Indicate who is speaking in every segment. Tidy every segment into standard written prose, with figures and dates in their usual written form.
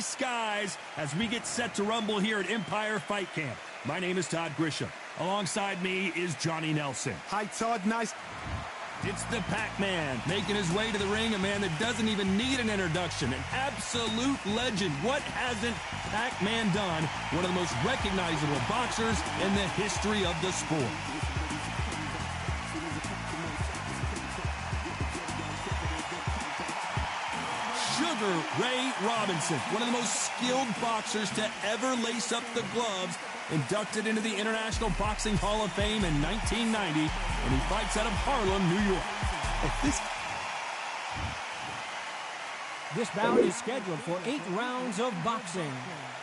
Speaker 1: skies as we get set to rumble here at Empire Fight Camp. My name is Todd Grisham. Alongside me is Johnny Nelson.
Speaker 2: Hi, Todd. Nice.
Speaker 1: It's the Pac-Man making his way to the ring, a man that doesn't even need an introduction, an absolute legend. What hasn't Pac-Man done? One of the most recognizable boxers in the history of the sport. Sugar Ray Robinson, one of the most skilled boxers to ever lace up the gloves, inducted into the International Boxing Hall of Fame in 1990, and he fights out of Harlem, New York.
Speaker 3: This bout is scheduled for 8 rounds of boxing.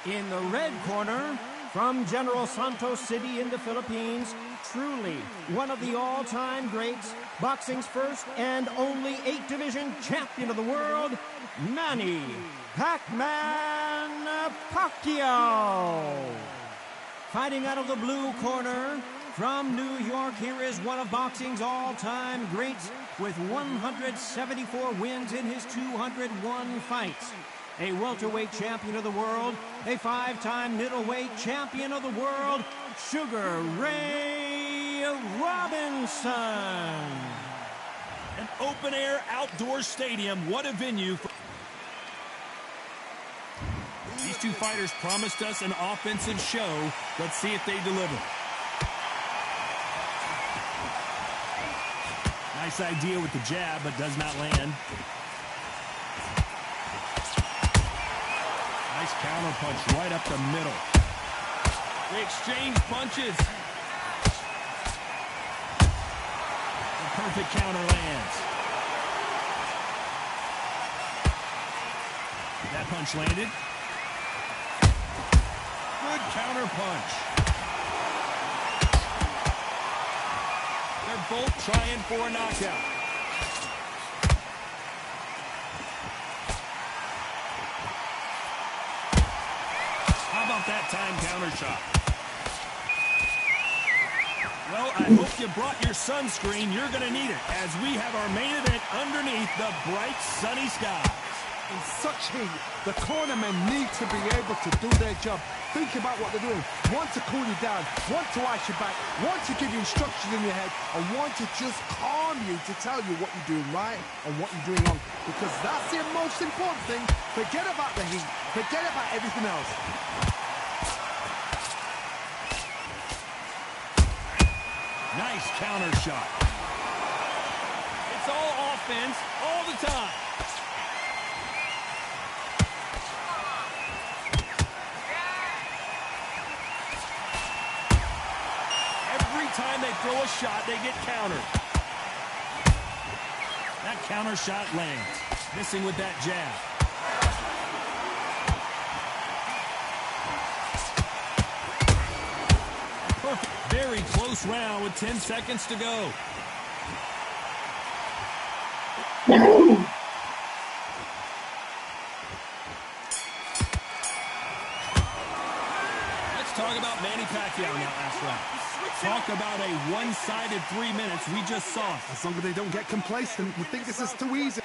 Speaker 3: In the red corner, from General Santos City in the Philippines, truly one of the all-time greats, boxing's first and only 8-division champion of the world, Manny Pac-Man Pacquiao. Fighting out of the blue corner, from New York, here is one of boxing's all-time greats with 174 wins in his 201 fights. A welterweight champion of the world, a 5-time middleweight champion of the world, Sugar Ray Robinson.
Speaker 1: An open-air outdoor stadium, what a venue. These two fighters promised us an offensive show. Let's see if they deliver. Nice idea with the jab, but does not land. Nice counter punch right up the middle. They exchange punches. The perfect counter lands. That punch landed. Good counter punch. They're both trying for a knockout. How about that time counter shot? Well, I hope you brought your sunscreen. You're going to need it as we have our main event underneath the bright sunny skies.
Speaker 2: In such heat, the cornermen need to be able to do their job. Think about what they're doing. One to cool you down, one to ice you back, one to give you instructions in your head, and one to just calm you to tell you what you're doing right and what you're doing wrong. Because that's the most important thing. Forget about the heat. Forget about everything else.
Speaker 1: Nice counter shot. It's all offense all the time. Every time they throw a shot, they get countered. That counter shot lands. Missing with that jab. Perfect. Very close round with 10 seconds to go. Let's talk about Manny Pacquiao in that last round. Talk about a one-sided 3 minutes. We just saw it.
Speaker 2: As long as they don't get complacent, you think this is too easy.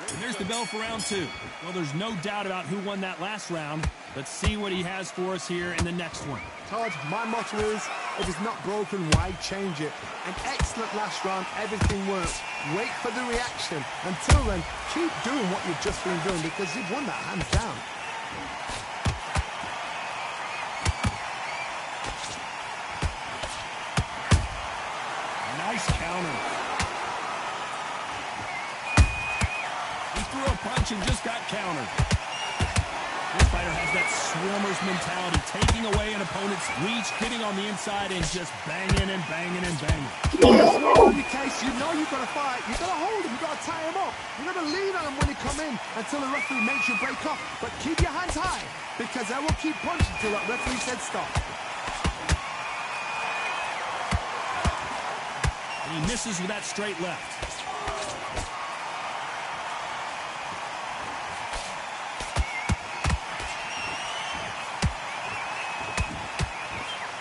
Speaker 1: And there's the bell for round 2. Well, there's no doubt about who won that last round. Let's see what he has for us here in the next one.
Speaker 2: Todd, my motto is, if it's not broken, why change it? An excellent last round, everything works. Wait for the reaction. Until then, keep doing what you've just been doing because you've won that hands down.
Speaker 1: Nice counter. He threw a punch and just got countered. This fighter has that swarmer's mentality, taking away an opponent's reach, getting on the inside, and just banging and banging and banging.
Speaker 2: In your case, you know you've got to fight. You've got to hold him. You've got to tie him up. You've got to lean on him when you come in until the referee makes you break off. But keep your hands high because they will keep punching until that referee said stop.
Speaker 1: And he misses with that straight left.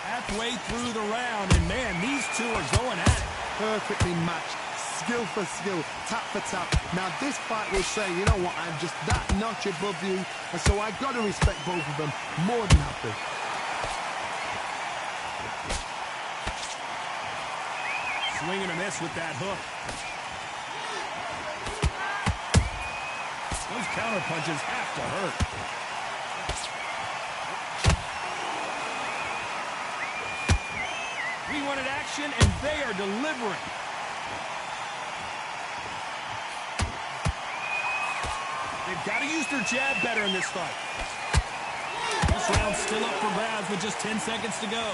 Speaker 1: Halfway through the round, and man, these two are going at it.
Speaker 2: Perfectly matched. skill for skill, tap for tap. Now this fight will say, you know what, I'm just that notch above you, and so I've got to respect both of them. More than happy.
Speaker 1: Swing and a miss with that hook. Those counter punches have to hurt. We wanted action, and they are delivering. They've got to use their jab better in this fight. This round's still up for grabs with just 10 seconds to go.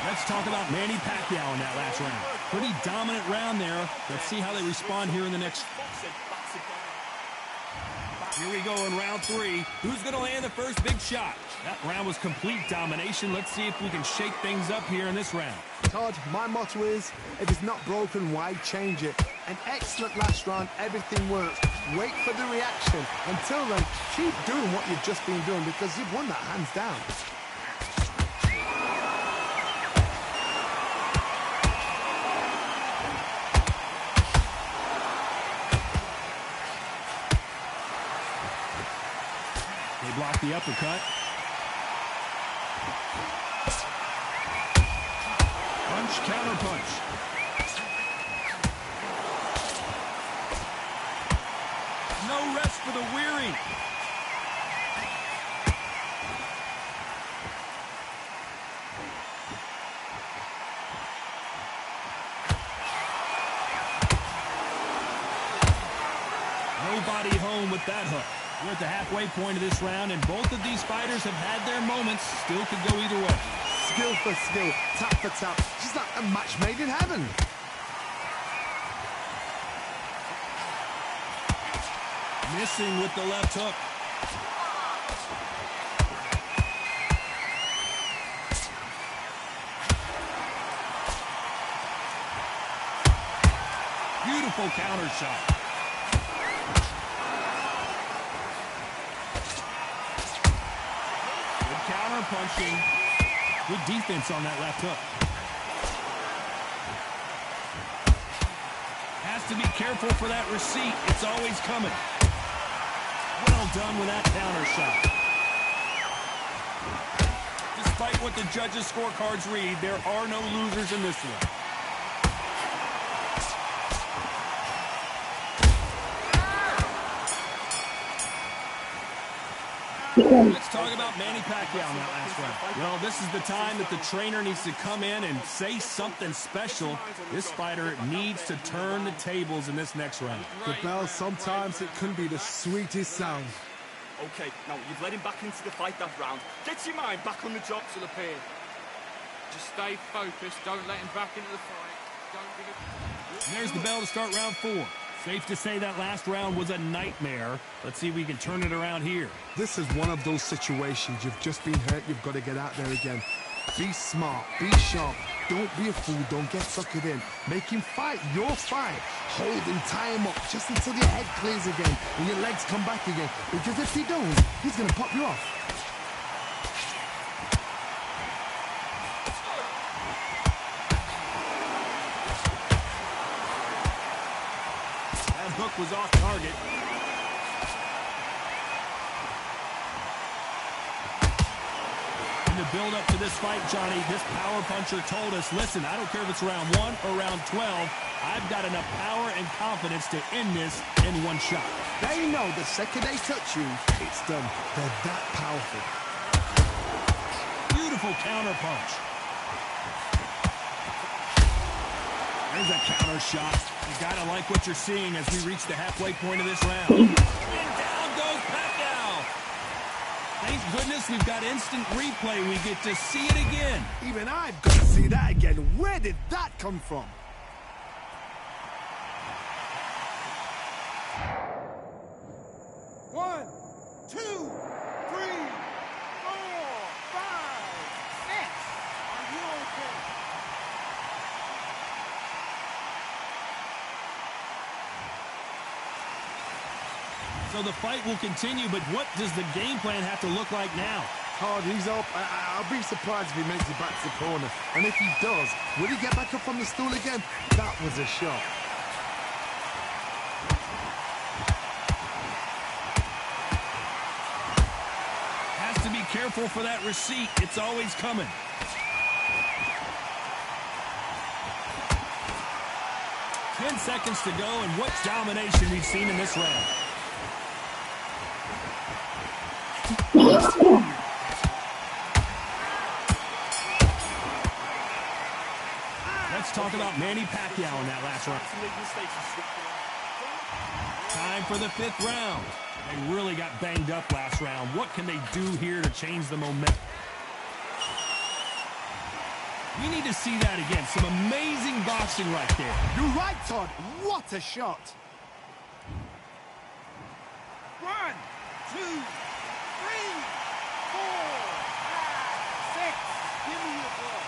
Speaker 1: Let's talk about Manny Pacquiao in that last round. Pretty dominant round there. Let's see how they respond here in the next. Here we go in round 3. Who's going to land the first big shot? That round was complete domination. Let's see if we can shake things up here in this round.
Speaker 2: Todd, my motto is, if it's not broken, why change it? An excellent last round, everything works. Wait for the reaction. Until then, keep doing what you've just been doing because you've won that hands down.
Speaker 1: They block the uppercut. Punch, counter punch. No rest for the weary. Nobody home with that hook. We're at the halfway point of this round, and both of these fighters have had their moments. Still could go either way.
Speaker 2: Skill for skill, tap for tap. Just like a match made in heaven.
Speaker 1: Missing with the left hook. Beautiful counter shot. Counter punching. Good defense on that left hook. Has to be careful for that receipt. It's always coming. Well done with that counter shot. Despite what the judges' scorecards read, there are no losers in this one. Let's talk about Manny Pacquiao in that last round. Well, this is the time that the trainer needs to come in and say something special. This fighter needs to turn the tables in this next round.
Speaker 2: The bell, sometimes it can be the sweetest sound.
Speaker 4: Okay, now you've led him back into the fight that round. Get your mind back on the job.
Speaker 5: To the pair. Just stay focused. Don't let him back into the fight. Don't give it.
Speaker 1: And there's the bell to start round 4. Safe to say that last round was a nightmare. Let's see if we can turn it around here.
Speaker 2: This is one of those situations. You've just been hurt. You've got to get out there again. Be smart. Be sharp. Don't be a fool. Don't get suckered in. Make him fight your fight. Hold him, tie him up just until your head clears again and your legs come back again. Because if you don't, he's going to pop you off.
Speaker 1: Hook was off target. In the build-up to this fight, Johnny, this power puncher told us, listen, I don't care if it's round 1 or round 12, I've got enough power and confidence to end this in one shot.
Speaker 2: They know the second they touch you, it's done. They're that powerful.
Speaker 1: Beautiful counter punch. There's a counter shot. You gotta like what you're seeing as we reach the halfway point of this round. And down goes Pacquiao. Thank goodness we've got instant replay. We get to see it again.
Speaker 2: Even I've got to see that again. Where did that come from?
Speaker 5: One, two, three, four, five, six. Are you okay?
Speaker 1: So the fight will continue, but what does the game plan have to look like now?
Speaker 2: Hard, he's up. I'll be surprised if he makes it back to the corner. And if he does, will he get back up from the stool again? That was a shot.
Speaker 1: Has to be careful for that receipt. It's always coming. Ten seconds to go, and what domination we've seen in this round. Let's talk about Manny Pacquiao in that last round. Time for the 5th round. They really got banged up last round. What can they do here to change the momentum? We need to see that again. Some amazing boxing right there.
Speaker 2: You're right, Todd. What a shot.
Speaker 6: 1, 2, 3, 4, 5, 6. Give me your ball.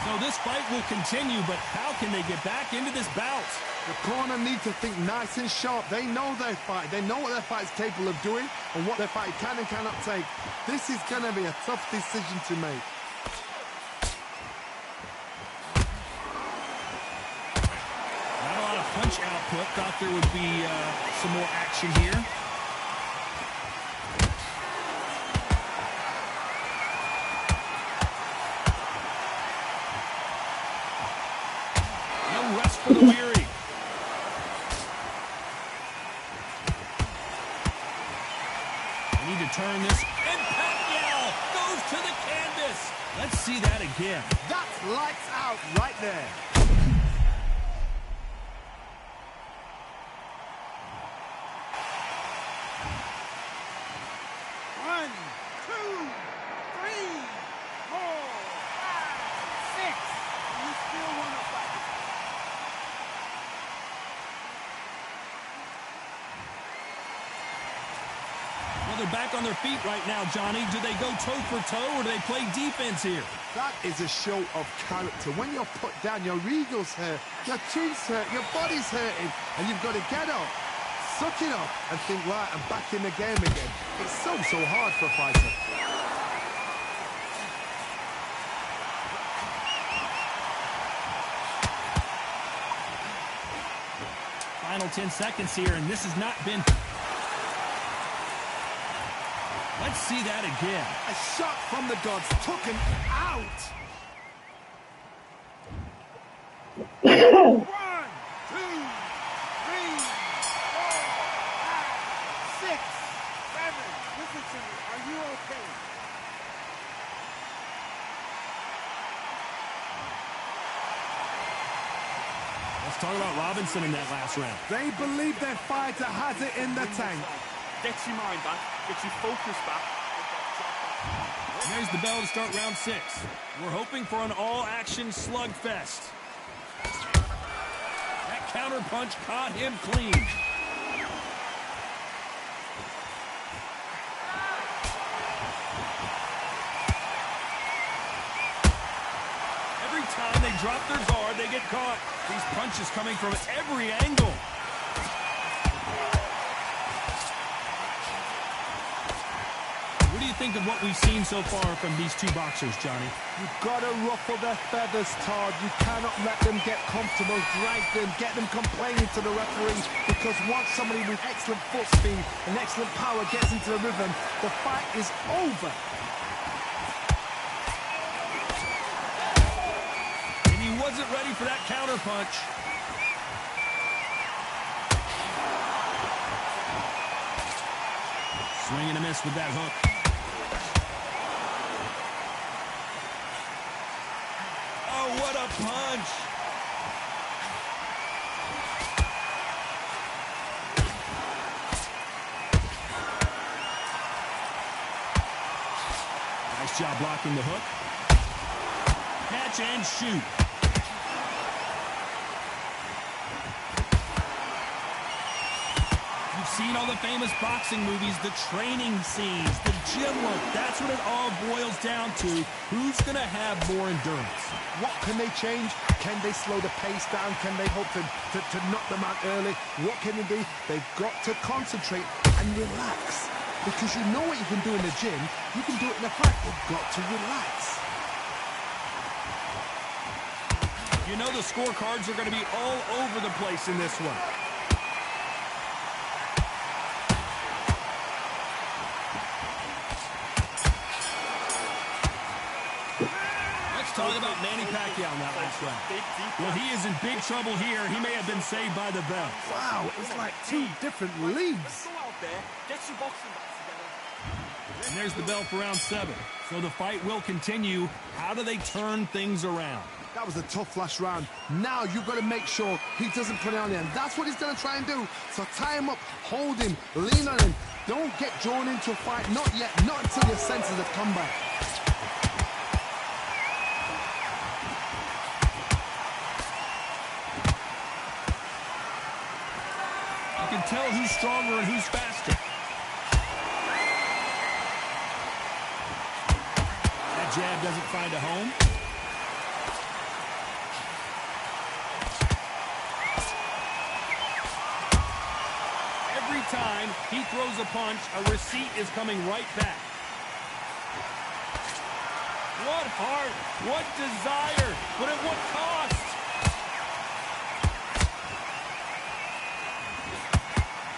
Speaker 1: So this fight will continue, but how can they get back into this bout?
Speaker 2: The corner need to think nice and sharp. They know their fight. They know what their fight is capable of doing and what their fight can and cannot take. This is going to be a tough decision to make.
Speaker 1: Not a lot of punch output. Thought there would be some more action here. No rest for the weary. They need to turn this. And Pacquiao goes to the canvas. Let's see that again.
Speaker 2: That's lights out right there.
Speaker 6: One, two, three, 4, 5, 6. You still want to fight?
Speaker 1: Well, they're back on their feet right now, Johnny. Do they go toe for toe or do they play defense here?
Speaker 2: That is a show of character. When you're put down, your ego's hurt, your chin's hurt, your body's hurting, and you've got to get up, suck it up, and think, right, I'm back in the game again. It's so hard for a fighter.
Speaker 1: Final 10 seconds here, and this has not been... Let's see that again.
Speaker 2: A shot from the gods took him out.
Speaker 6: 1, 2, 3, 4, 5, 6, 7. Listen to me. Are you okay?
Speaker 1: Let's talk about Robinson in that last round.
Speaker 2: They believe their fighter has it in the tank.
Speaker 4: Get your mind back, get your focus back.
Speaker 1: There's the bell to start round 6. We're hoping for an all-action slugfest. That counter punch caught him clean. Every time they drop their guard, they get caught. These punches coming from every angle. What do you think of what we've seen so far from these two boxers, Johnny?
Speaker 2: You've got to ruffle their feathers, Todd. You cannot let them get comfortable, drag them, get them complaining to the referee, because once somebody with excellent foot speed and excellent power gets into the rhythm, the fight is over.
Speaker 1: And he wasn't ready for that counter punch. Swing and a miss with that hook. Oh, what a punch! Nice job blocking the hook. Catch and shoot. You've seen all the famous boxing movies, the training scenes, the gym look. That's what it all boils down to. Who's going to have more endurance?
Speaker 2: What can they change? Can they slow the pace down? Can they hope to knock them out early? What can they do? They've got to concentrate and relax. Because you know what you can do in the gym, you can do it in the fight. They've got to relax.
Speaker 1: You know the scorecards are going to be all over the place in this one. Talk about Manny Pacquiao in that last round. Well, he is in big trouble here. He may have been saved by the bell.
Speaker 2: Wow, it's like two different leagues.
Speaker 4: Go out there, get your boxing back together.
Speaker 1: And there's the bell for round 7. So the fight will continue. How do they turn things around?
Speaker 2: That was a tough last round. Now you've got to make sure he doesn't put it on there. And that's what he's going to try and do. So tie him up, hold him, lean on him. Don't get drawn into a fight. Not yet. Not until your senses have come back.
Speaker 1: You can tell who's stronger and who's faster. That jab doesn't find a home. Every time he throws a punch, a receipt is coming right back. What heart, what desire, but at what cost?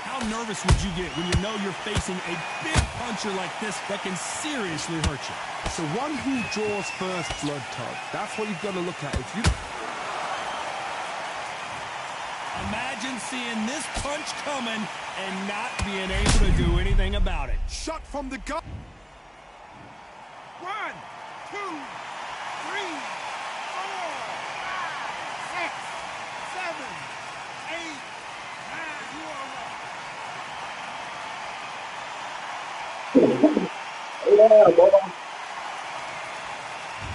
Speaker 1: How nervous would you get when you know you're facing a big puncher like this that can seriously hurt you?
Speaker 2: So one who draws first blood, Todd. That's what you've got to look at. If you
Speaker 1: imagine seeing this punch coming and not being able to do anything about it.
Speaker 2: shot from the gun.
Speaker 6: 1, 2, 3, 4, 5, 6, 7, 8, 9. You are right.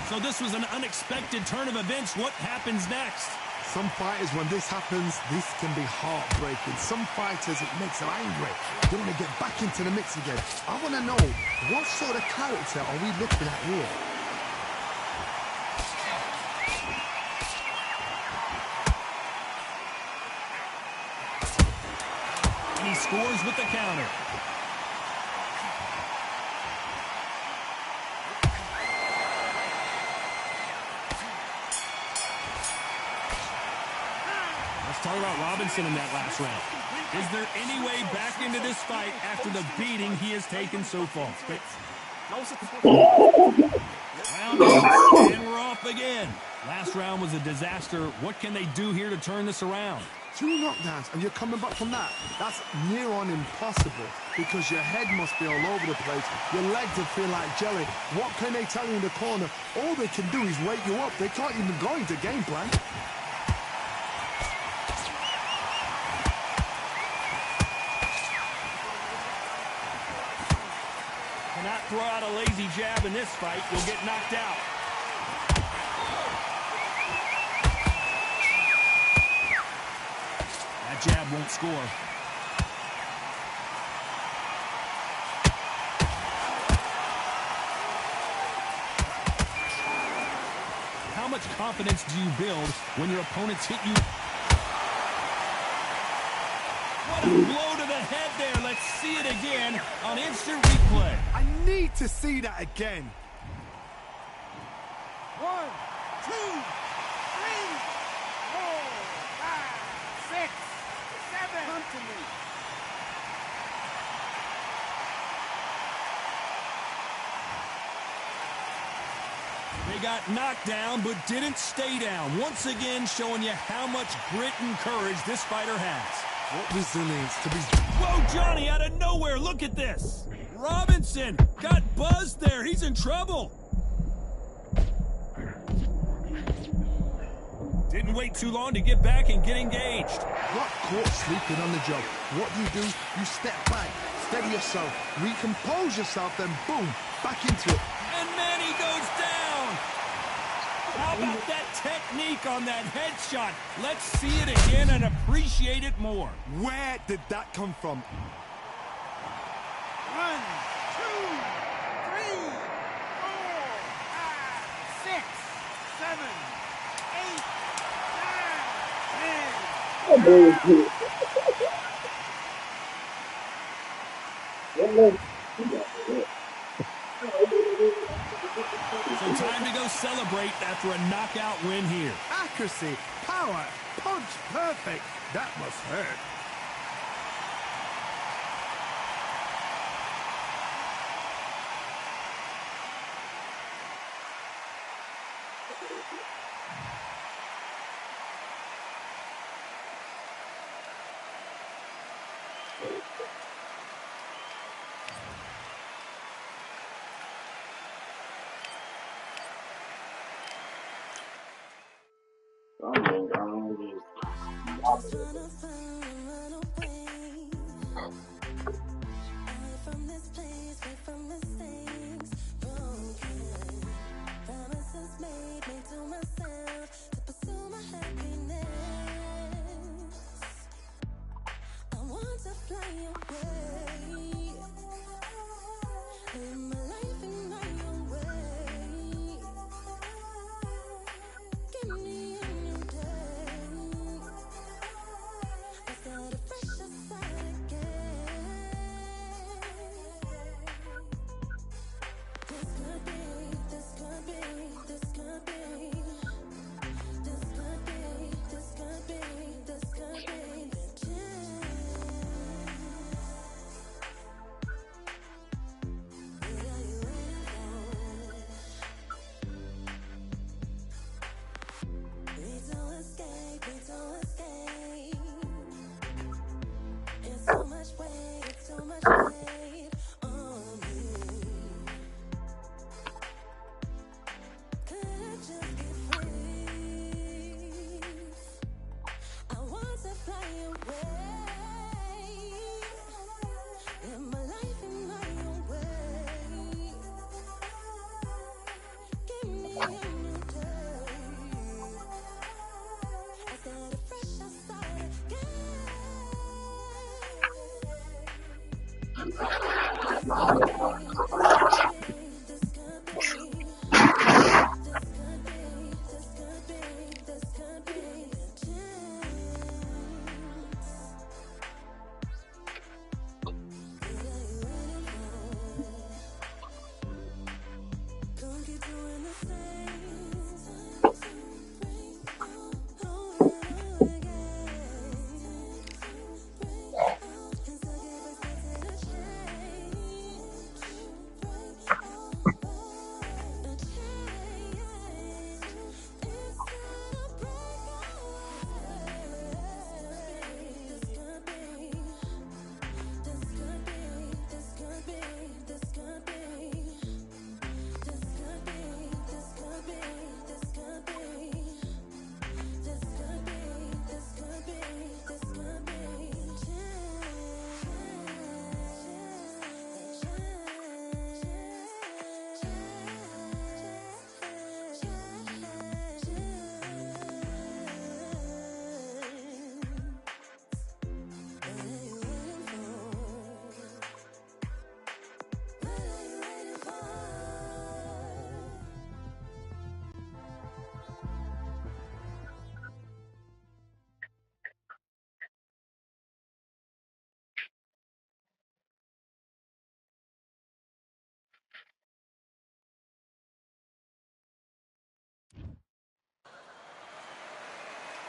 Speaker 1: So this was an unexpected turn of events. What happens next?
Speaker 2: Some fighters, when this happens, this can be heartbreaking. Some fighters, it makes them angry. They want to get back into the mix again. I want to know, what sort of character are we looking at here?
Speaker 1: And he scores with the counter. Let's talk about Robinson in that last round. Is there any way back into this fight after the beating he has taken so far? Round 8, and we're off again. Last round was a disaster. What can they do here to turn this around?
Speaker 2: 2 knockdowns, and you're coming back from that. That's near on impossible, because your head must be all over the place. Your legs will feel like jelly. What can they tell you in the corner? All they can do is wake you up. They can't even go into game plan.
Speaker 1: Cannot throw out a lazy jab in this fight. You'll get knocked out. That jab won't score. How much confidence do you build when your opponents hit you? What a blow to the head there. Let's see it again on instant replay.
Speaker 2: I need to see that again.
Speaker 6: 1, 2, 3, 4, 5, 6, 7. Come to me.
Speaker 1: They got knocked down, but didn't stay down. Once again, showing you how much grit and courage this fighter has.
Speaker 2: What resilience to be...
Speaker 1: Whoa, Johnny, out of nowhere, look at this. Robinson got buzzed there. He's in trouble. Didn't wait too long to get back and get engaged.
Speaker 2: Got caught sleeping on the job. What do? You step back, steady yourself, recompose yourself, then boom, back into it.
Speaker 1: And Manny goes down. How about that technique on that headshot? Let's see it again and appreciate it more.
Speaker 2: Where did that come from?
Speaker 6: 1, 2, 3, 4, 5, 6, 7, 8, 9, 10.
Speaker 1: So time to go celebrate after a knockout win here.
Speaker 2: Accuracy, power, punch, perfect. That must hurt.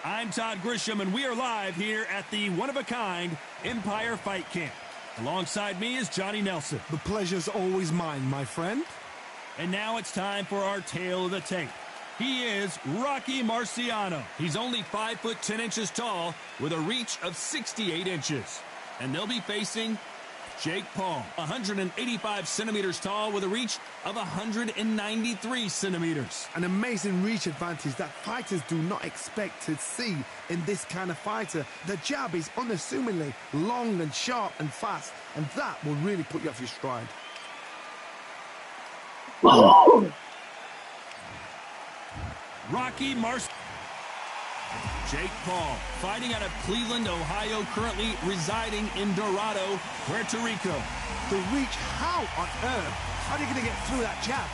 Speaker 1: I'm Todd Grisham, and we are live here at the one-of-a-kind Empire Fight Camp. Alongside me is Johnny Nelson.
Speaker 2: The pleasure's always mine, my friend.
Speaker 1: And now it's time for our tale of the tape. He is Rocky Marciano. He's only 5 foot 10 inches tall with a reach of 68 inches. And they'll be facing Jake Paul, 185 centimeters tall with a reach of 193 centimeters.
Speaker 2: An amazing reach advantage that fighters do not expect to see in this kind of fighter. The jab is unassumingly long and sharp and fast, and that will really put you off your stride.
Speaker 1: Rocky Marciano. Jake Paul, fighting out of Cleveland, Ohio, currently residing in Dorado, Puerto Rico.
Speaker 2: The reach, how on earth are they going to get through that jab?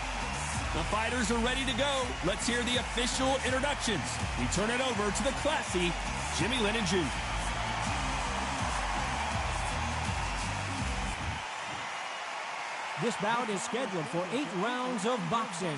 Speaker 1: The fighters are ready to go. Let's hear the official introductions. We turn it over to the classy Jimmy Lennon Jr.
Speaker 3: This bout is scheduled for 8 rounds of boxing.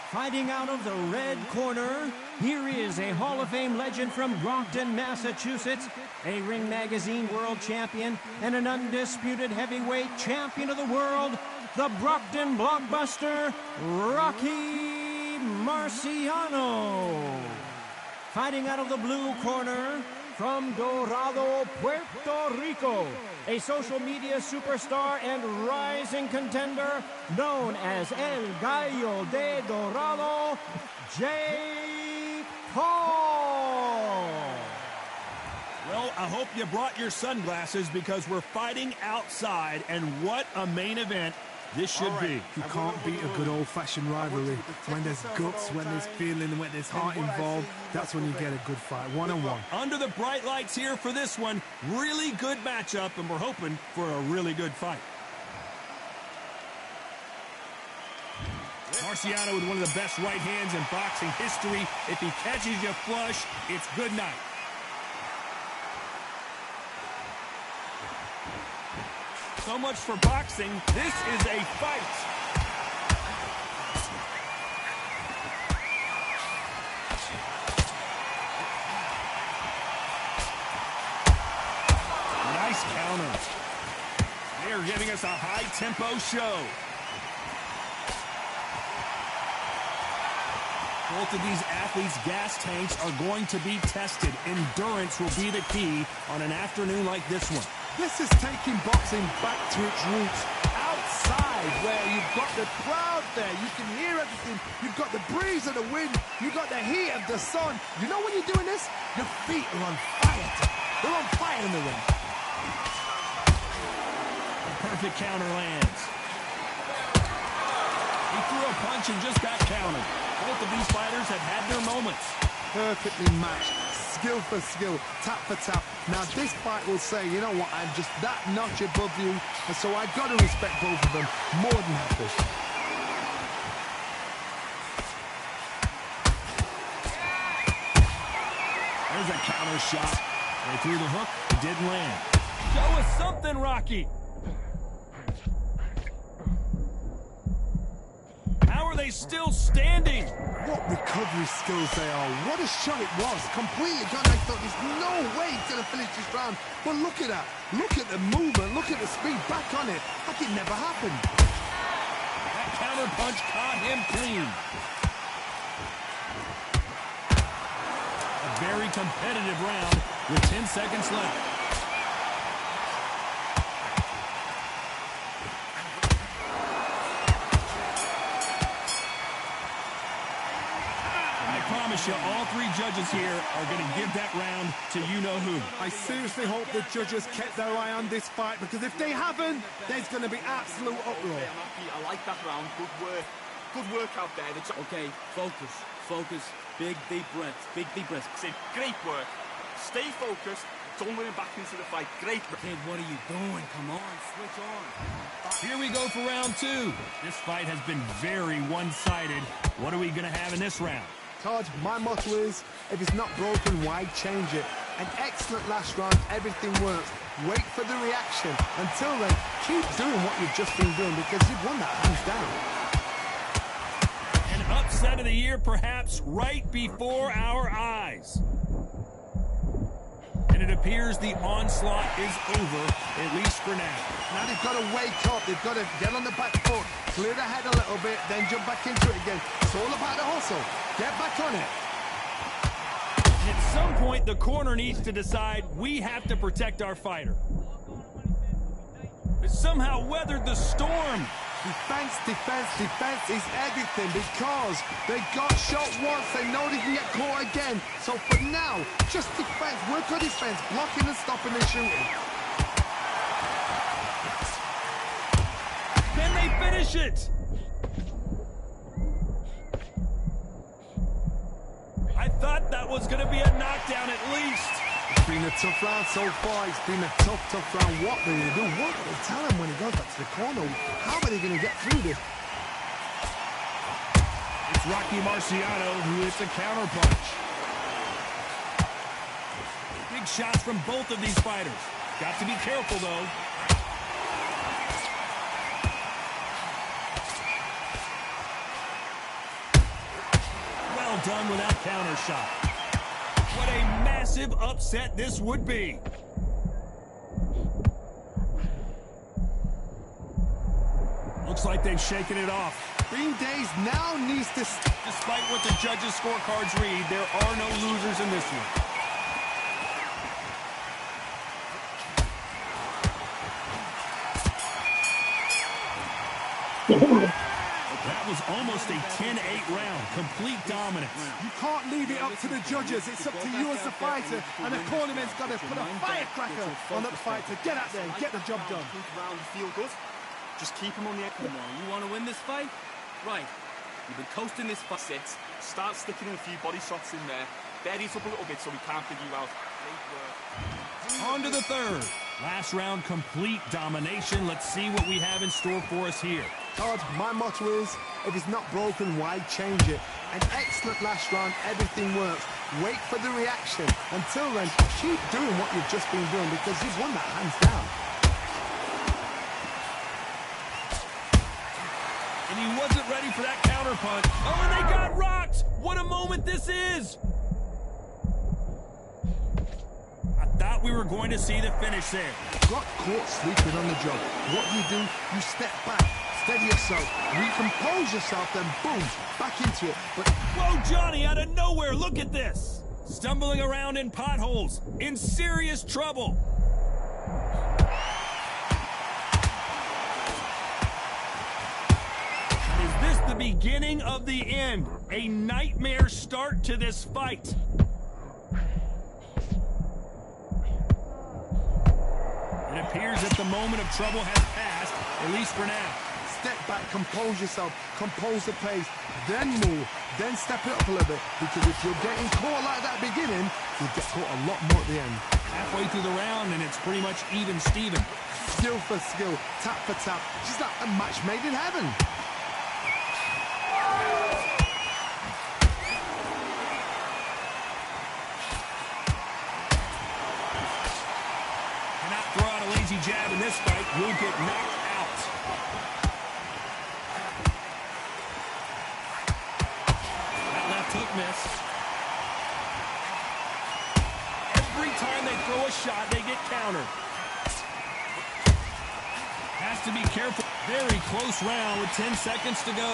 Speaker 3: Fighting out of the red corner, here is a Hall of Fame legend from Brockton, Massachusetts, a Ring Magazine world champion, and an undisputed heavyweight champion of the world, the Brockton blockbuster, Rocky Marciano. Fighting out of the blue corner, from Dorado, Puerto Rico, a social media superstar and rising contender known as El Gallo de Dorado, Jake Paul.
Speaker 1: Well, I hope you brought your sunglasses because we're fighting outside, and what a main event this should be.
Speaker 2: You can't beat a good old-fashioned rivalry. When there's guts, when there's feeling, when there's heart involved, that's when you get a good fight, one-on-one.
Speaker 1: Under the bright lights here for this one, really good matchup, and we're hoping for a really good fight. Marciano with one of the best right hands in boxing history. If he catches you flush, it's good night. So much for boxing. This is a fight. Nice counter. They are giving us a high-tempo show. Both of these athletes' gas tanks are going to be tested. Endurance will be the key on an afternoon like this one.
Speaker 2: This is taking boxing back to its roots. Outside, where you've got the crowd there, you can hear everything. You've got the breeze of the wind. You've got the heat of the sun. You know when you're doing this? Your feet are on fire. They're on fire in the ring.
Speaker 1: Perfect counter lands. He threw a punch and just got countered. Both of these fighters have had their moments.
Speaker 2: Perfectly matched. Skill for skill, tap for tap. Now this fight will say, you know what, I'm just that notch above you, and so I've got to respect both of them more than happy.
Speaker 1: There's a counter shot. They threw the hook, it didn't land. Show us something, Rocky. How are they still standing?
Speaker 2: What recovery skills they are. What a shot it was. Completely gone. I thought there's no way he's going to finish this round. But look at that. Look at the movement. Look at the speed. Back on it. Like it never happened.
Speaker 1: That counter punch caught him clean. A very competitive round with 10 seconds left. All three judges here are going to give that round to you-know-who.
Speaker 2: I seriously hope the judges kept their eye on this fight, because if they haven't, there's going to be absolute uproar.
Speaker 4: I like that round. Good work. Good work out there.
Speaker 7: Okay, focus. Focus. Big, deep breaths. Big, deep breaths.
Speaker 4: Great work. Stay focused. Don't let him back into the fight. Great.
Speaker 7: Kid, what are you doing? Come on, switch on.
Speaker 1: Here we go for round 2. This fight has been very one-sided. What are we going to have in this round?
Speaker 2: Todd, my motto is, if it's not broken, why change it? An excellent last round, everything works. Wait for the reaction. Until then, keep doing what you've just been doing, because you've won that hands down.
Speaker 1: An upset of the year, perhaps, right before our eyes. And it appears the onslaught is over, at least for now.
Speaker 2: Now they've got to wake up. They've got to get on the back foot, clear the head a little bit, then jump back into it again. It's all about the hustle. Get back on it.
Speaker 1: At some point, the corner needs to decide we have to protect our fighter. But somehow weathered the storm.
Speaker 2: Defense, defense, defense is everything, because they got shot once. They know they can get caught again. So for now, just defense. Work on defense, blocking and stopping and shooting.
Speaker 1: Can they finish it? that was going to be a knockdown at least.
Speaker 2: It's been a tough round so far. It's been a tough round. What are they going to do? What will they tell him when he goes back to the corner? How are they going to get through this?
Speaker 1: It's Rocky Marciano who hits a counterpunch. Big shots from both of these fighters. Got to be careful, though. Well done with that counter shot. What a massive upset this would be. Looks like they've shaken it off.
Speaker 2: Green Days now needs to...
Speaker 1: Despite what the judges' scorecards read, there are no losers in this one. That was almost a 10-8 round. Complete dominance.
Speaker 2: You can't leave it up to the judges. It's up to you as the fighter. And the cornerman's got to put a firecracker on that fight to get out there and get the job done.
Speaker 4: Round, you feel good? Just keep him on the edge.
Speaker 7: Come on, you want to win this fight? Right. You've been coasting this fight.
Speaker 4: Start sticking in a few body shots in there. Berries up a little bit so we can't figure you out.
Speaker 1: On to the third. Last round, complete domination. Let's see what we have in store for us here.
Speaker 2: Todd, my motto is, if it's not broken, why change it? An excellent last round, everything works. Wait for the reaction. Until then, keep doing what you've just been doing because you've won that hands down.
Speaker 1: And he wasn't ready for that counterpunch. Oh, and they got rocked! What a moment this is! I thought we were going to see the finish there.
Speaker 2: Got caught sleeping on the job. What do? You step back, steady yourself, recompose yourself, then boom, back into it. But
Speaker 1: whoa, Johnny, out of nowhere, look at this! Stumbling around in potholes, in serious trouble. Is this the beginning of the end? A nightmare start to this fight. It appears that the moment of trouble has passed, at least for now.
Speaker 2: step back, compose yourself, compose the pace, then move, then step it up a little bit. Because if you're getting caught like that beginning, you'll get caught a lot more at the end.
Speaker 1: Halfway through the round, and it's pretty much even Steven.
Speaker 2: Skill for skill, tap for tap, just like a match made in heaven.
Speaker 1: Cannot throw out a lazy jab in this fight. Will get knocked out. That left hook missed. Every time they throw a shot, they get countered. Has to be careful. Very close round with 10 seconds to go.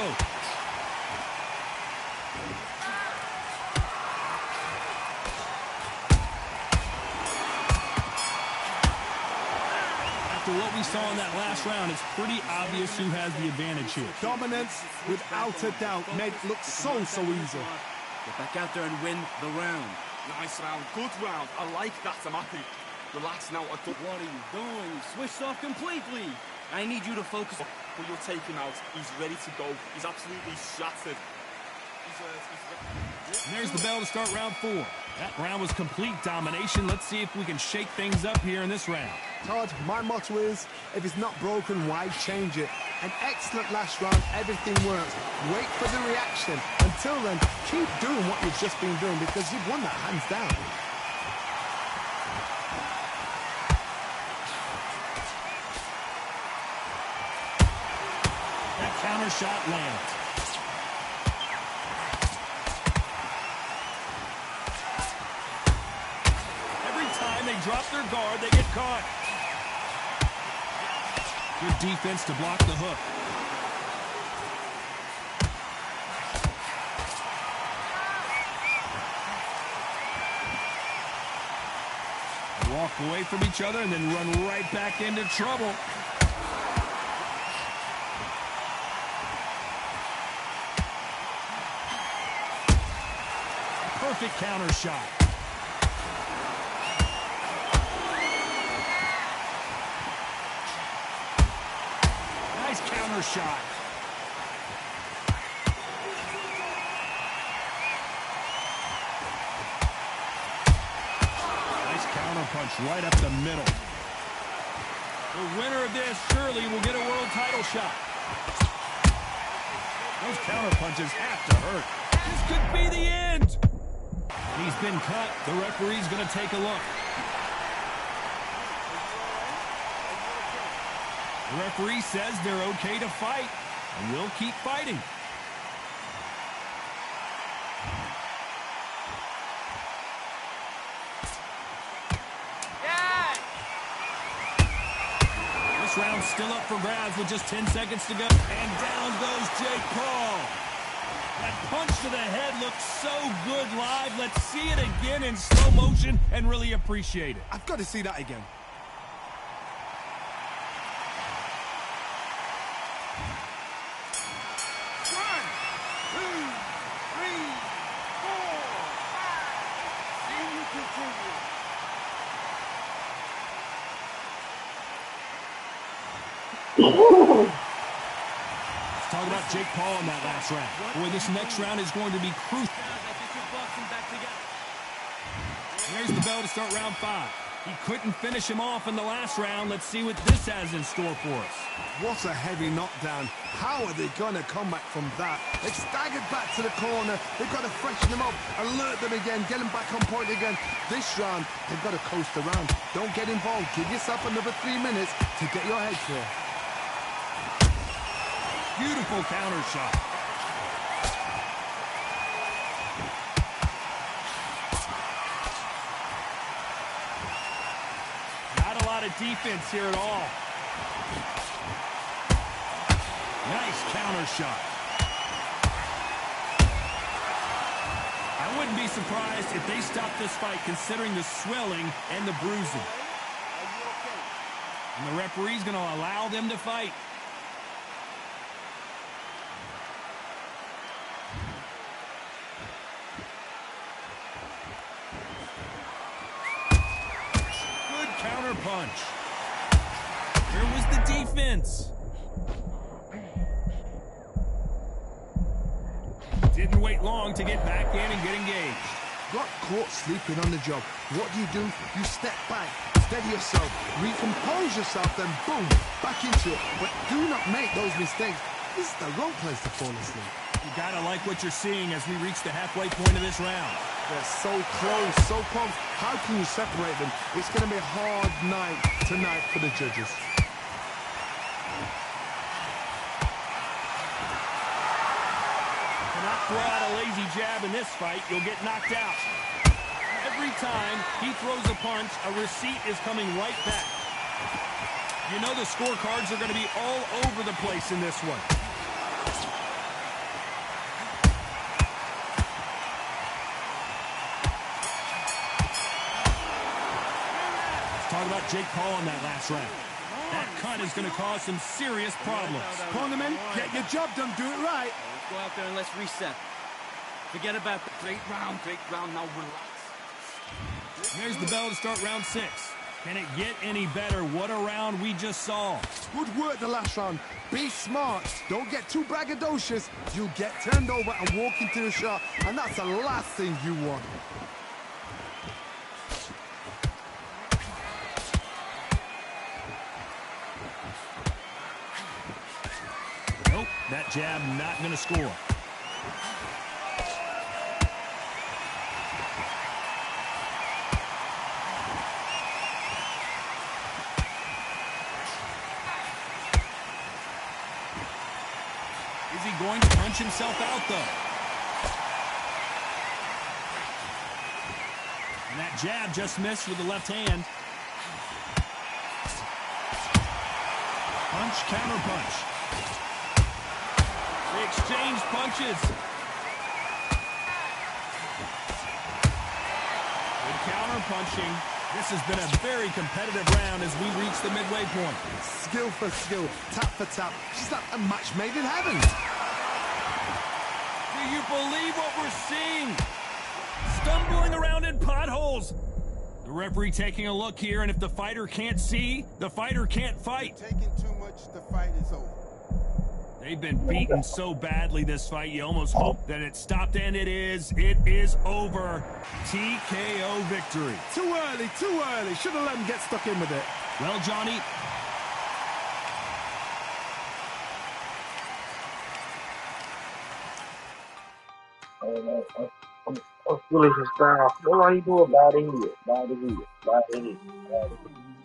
Speaker 1: After what we saw in that last round, it's pretty obvious who has the advantage here.
Speaker 2: Dominance, without a doubt, made it look so easy.
Speaker 7: Get back out there and win the round.
Speaker 4: Nice round, good round. I like that, I'm happy. Relax now.
Speaker 7: What are you doing? You switched off completely. I need you to focus.
Speaker 4: But you'll take him out. He's ready to go. He's absolutely shattered.
Speaker 1: And there's the bell to start round 4. That round was complete domination. Let's see if we can shake things up here in this round.
Speaker 2: Todd, my motto is, if it's not broken, why change it? An excellent last round, everything works. Wait for the reaction. Until then, keep doing what you've just been doing because you've won that hands down.
Speaker 1: That counter shot lands. Every time they drop their guard, they get caught. Good defense to block the hook. Walk away from each other and then run right back into trouble. Perfect counter shot. Nice counter shot. counterpunch right up the middle. The winner of this surely will get a world title shot. Those counterpunches have to hurt. This could be the end. He's been cut. The referee's going to take a look. The referee says they're okay to fight, and we'll keep fighting. This round's still up for grabs with just 10 seconds to go. And down goes Jake Paul. That punch to the head looks so good live. Let's see it again in slow motion and really appreciate it.
Speaker 2: I've got to see that again.
Speaker 1: Let's talk about Jake Paul in that last round. Boy, this next round is going to be crucial. There's the bell to start round 5. He couldn't finish him off in the last round. Let's see what this has in store for us.
Speaker 2: What a heavy knockdown. How are they going to come back from that? They've staggered back to the corner. They've got to freshen them up, alert them again, get them back on point again. This round, they've got to coast around. Don't get involved. Give yourself another 3 minutes to get your head clear.
Speaker 1: Beautiful counter shot. Not a lot of defense here at all. Nice counter shot. I wouldn't be surprised if they stopped this fight considering the swelling and the bruising. And the referee's going to allow them to fight. Punch. Here was the defense. Didn't wait long to get back in and get engaged.
Speaker 2: Got caught sleeping on the job. What do? You step back, steady yourself, recompose yourself, then boom, back into it. But do not make those mistakes. This is the wrong place to fall asleep.
Speaker 1: You gotta like what you're seeing as we reach the halfway point of this round.
Speaker 2: They're so close, so close. How can you separate them? It's going to be a hard night tonight for the judges.
Speaker 1: Cannot throw out a lazy jab in this fight. You'll get knocked out. Every time he throws a punch, a receipt is coming right back. You know the scorecards are going to be all over the place in this one. Talk about Jake Paul in that last round. That cut is going to cause some serious problems.
Speaker 2: Cornermen, get your job done. Do it right.
Speaker 7: Let's go out there and let's reset. Forget about the
Speaker 4: Great round, now relax.
Speaker 1: There's the bell to start round 6. Can it get any better? What a round we just saw.
Speaker 2: Good work the last round. Be smart. Don't get too braggadocious. You'll get turned over and walk into the shot, and that's the last thing you want.
Speaker 1: Nope, that jab not going to score. Is he going to punch himself out, though? And that jab just missed with the left hand. Punch, counter punch. They exchange punches. Good counter punching. This has been a very competitive round as we reach the midway point.
Speaker 2: Skill for skill, tap for tap. She's like a match made in heaven.
Speaker 1: Do you believe what we're seeing? Stumbling around in potholes. The referee taking a look here, and if the fighter can't see, the fighter can't fight.
Speaker 6: Taking too much, the fight is over.
Speaker 1: They've been beaten so badly this fight, you almost hope that it stopped, and it is. It is over. TKO victory.
Speaker 2: Too early, too early. Should have let him get stuck in with it.
Speaker 1: Well, Johnny,
Speaker 8: I'm foolish as style. What are you doing? Bad idiot. Bad idiot. Bad idiot. Bad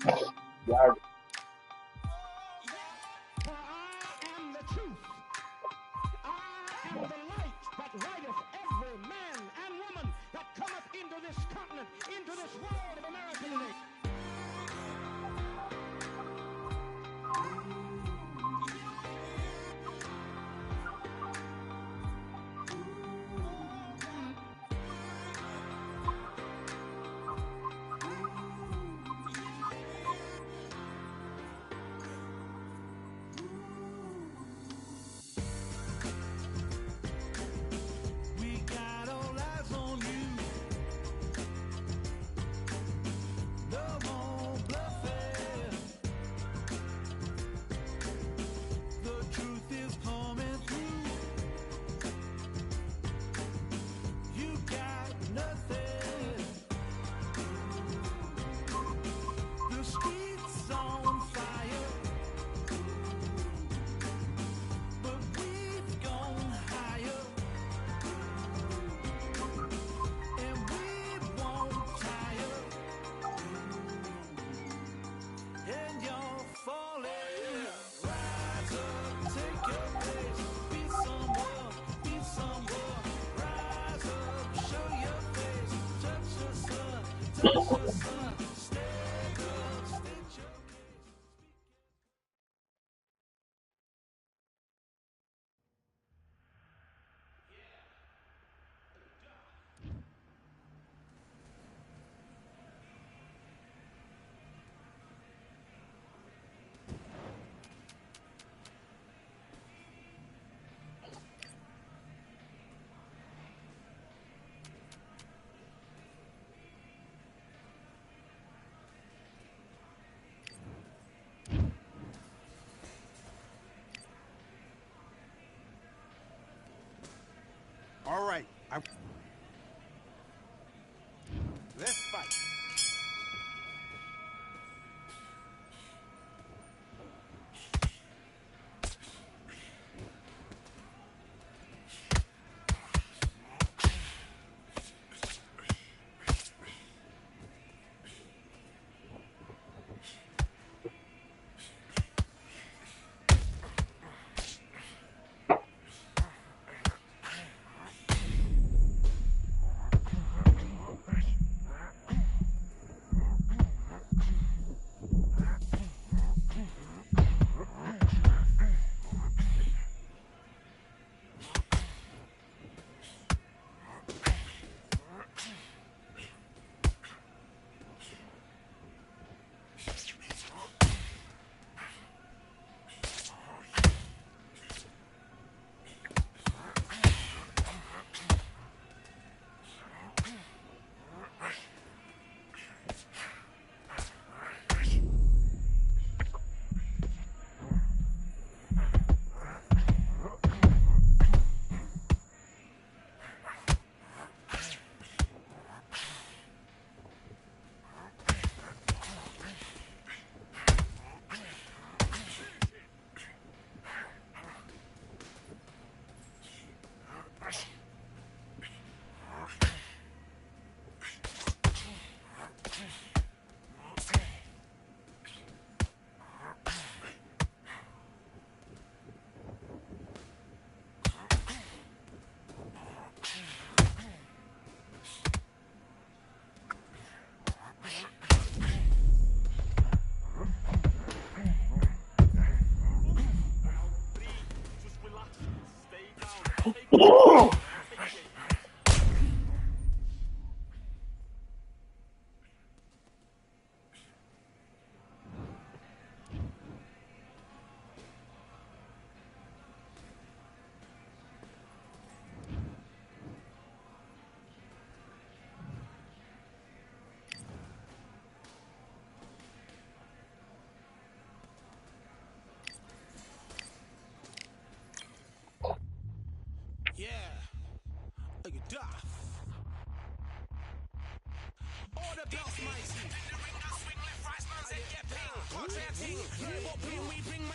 Speaker 8: idiot. Y'all
Speaker 2: All right. Let's fight.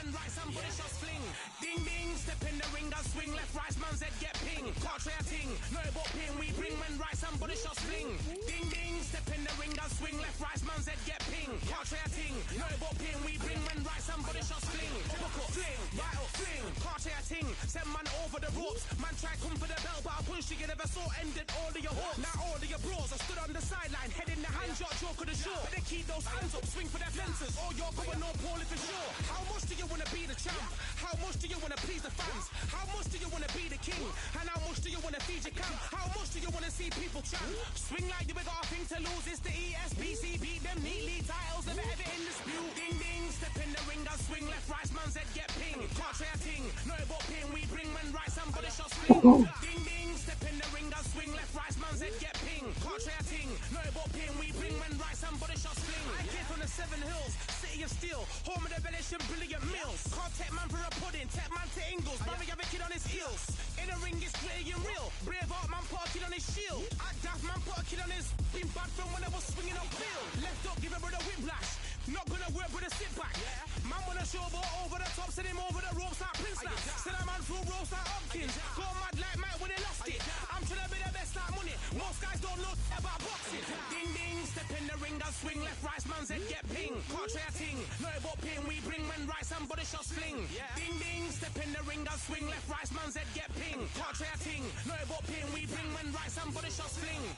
Speaker 9: man right, somebody shot fling. Ding ding, step in the ring, and swing left, right, man's head get ping. Can't try a ting, no about ping, we bring man right, somebody shot fling. Ding ding, step in the ring, and swing left, right, man's head get ping. Can't try a ting, no about ping, we bring man right, somebody shot fling. Hook up, fling, right up, fling. Can't try a ting, send man over the ropes. Man try come for the bell, but I punch you never saw ended all of your hopes. Now all of your bros are stood on the sideline, head in the hand, shot joke of the show. Better keep those hands up, swing for their fences, or you're going no poorly for sure. How much do you wanna be the champ? How much do you wanna please the fans? How much do you wanna be the king? And how much do you wanna feed your camp? How much do you wanna see people chant? Swing like you got a thing to lose. It's the ESPC, beat them neatly. Titles never ever in dispute. Ding ding, step in the ring and swing left, right, man's head get ping. Can't try a ting, no about ping. We bring man right, somebody shot fling. Ding ding, step in the ring and swing left, right, man's head get ping. Can't try a ting, no about ping. We bring man right, somebody shot fling. I came from the 7 Hills, city of steel, home of the village and brilliant meals. Can't take man for a pudding, take man to Ingles. Brother, you have a kid on his heels. In the ring, it's gritty and real. Braveheart man put a kid on his shield. At Daft man put a kid on his. Been bad from when I was swinging on field. Left up, give a brother whiplash. Not gonna work with a sit back. Man wanna show but over the top, send him over the ropes like Prince Lash. Send a man through ropes like Hopkins. Go mad like Mike when he lost it. I'm trying to be the best like money. Most guys don't know about boxing. Ding ding, step in the ring and swing left, right, man's head get ping. Can't try a ting, no about ping. We bring men right, somebody shot fling. Ding ding, step in the ring and swing left, right, man's head get ping. Can't try a ting, no about ping. We bring men right, somebody shot fling.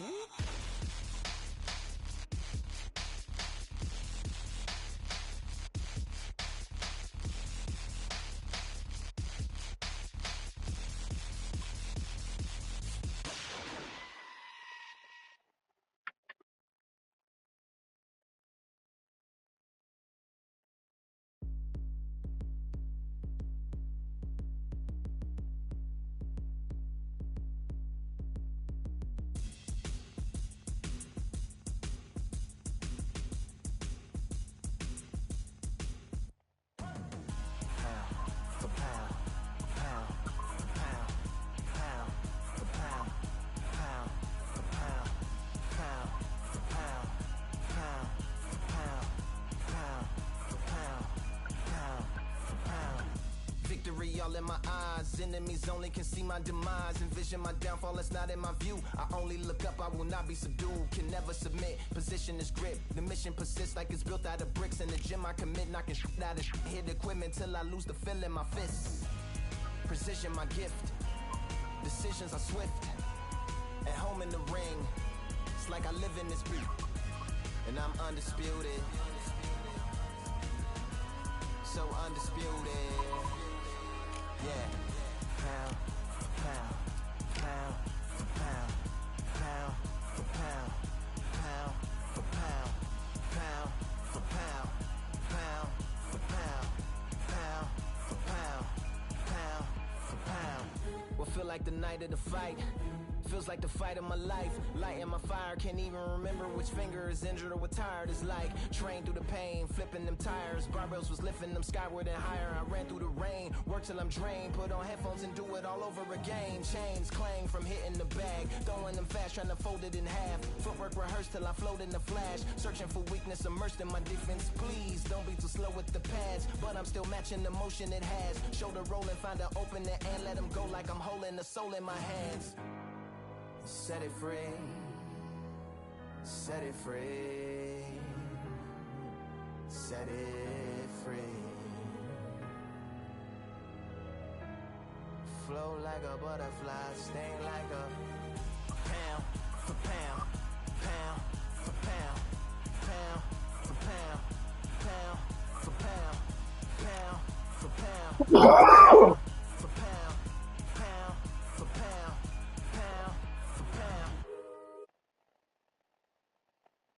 Speaker 9: All in my eyes, enemies only can see my demise. Envision my downfall, it's not in my view. I only look up, I will not be subdued. Can never submit, position is grip. The mission persists like it's built out of bricks. In the gym I commit, knocking shit out of shit. Hit equipment till I lose the feel in my fists. Precision my gift, decisions are swift. At home in the ring, it's like I live in this beat. And I'm undisputed, so undisputed. Yeah, pound for pound, pound for pound, pound for pound, pound for pound, pound for pound, pound for pound, pound for pound, pound for pound. What feel like the night of the fight? Feels like the fight of my life. Lighting my fire, can't even remember which finger is injured or what tired is like. Train through the pain, flipping them tires. Barbells was lifting them skyward and higher. I ran through the rain, work till I'm drained. Put on headphones and do it all over again. Chains clang from hitting the bag. Throwing them fast, trying to fold it in half. Footwork rehearsed till I float in the flash. Searching for weakness, immersed in my defense. Please, don't be too slow with the pads. But I'm still matching the motion it has. Shoulder rolling, find an opening and let them go like I'm holding the soul in my hands. Set it free, set it free, set it free. Flow like a butterfly, sting like a pound for pound, pound for pound, pound for pound, pound for pound, pound for pound.